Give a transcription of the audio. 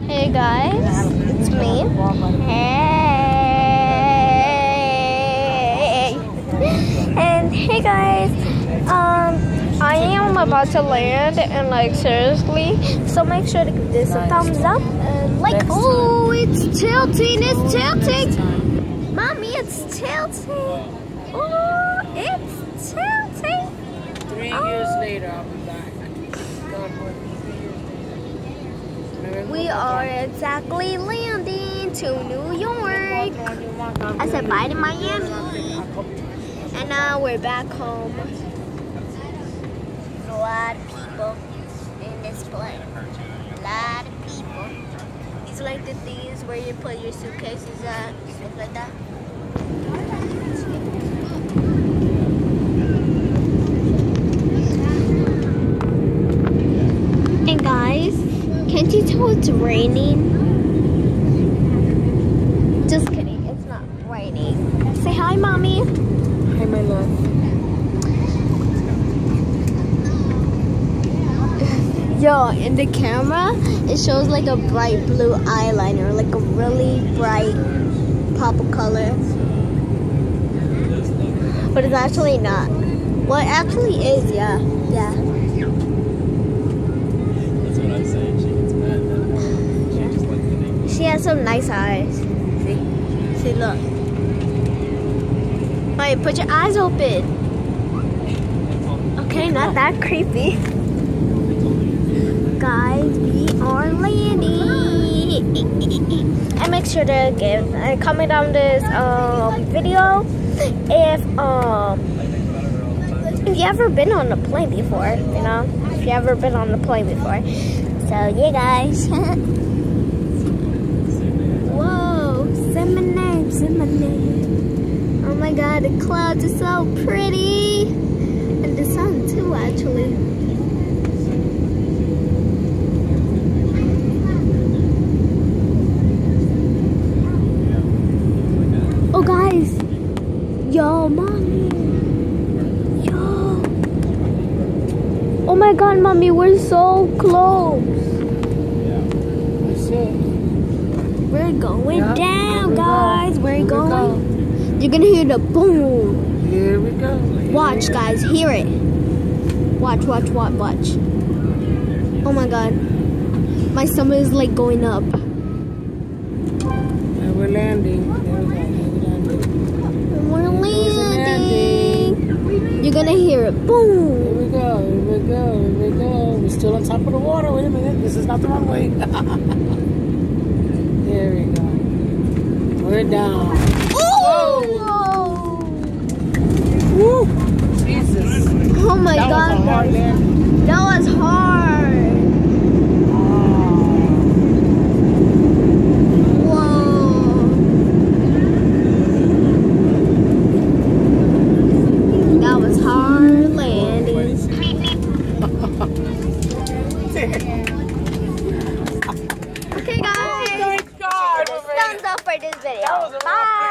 Hey guys, it's me. Hey! And hey guys, I am about to land and like seriously, so make sure to give this a thumbs up and like, oh, it's tilting, Mommy, it's tilting. Oh, it's tilting. 3 years later, I'll be back. God willing. We are exactly landing to New York. I said bye to Miami. And now we're back home. A lot of people in this plane. A lot of people. These are like the things where you put your suitcases at, stuff like that. And guys, can't you tell it's raining? Just kidding, it's not raining. Say hi, Mommy. Hi, my love. Yo, in the camera, it shows like a bright blue eyeliner, like a really bright purple color. But it's actually not. Well, it actually is, yeah. Yeah. She has some nice eyes. See, look. Wait, put your eyes open. Okay, not that creepy. Guys, we are landing. And make sure to comment on this video if you ever been on a plane before, you know? If you ever been on a plane before. So yeah, guys. Say my name. Oh my god, the clouds are so pretty. And the sun too, actually. Oh guys. Yo, Mommy. Yo. Oh my god, Mommy, we're so close. We're going down, guys. We're going. You're gonna hear the boom. Here we go. Watch, guys. Hear it. Watch. Oh my god. My stomach is like going up. And we're landing. We're landing. You're gonna hear it. Boom. Here we go. We're still on top of the water. Wait a minute. This is not the runway. There we go. We're down. Oh! Woo! Jesus. Oh my god. Was a hard landing. That was hard. Whoa. That was hard landing. Okay, guys. Thank God. Thumbs up for this video. Bye.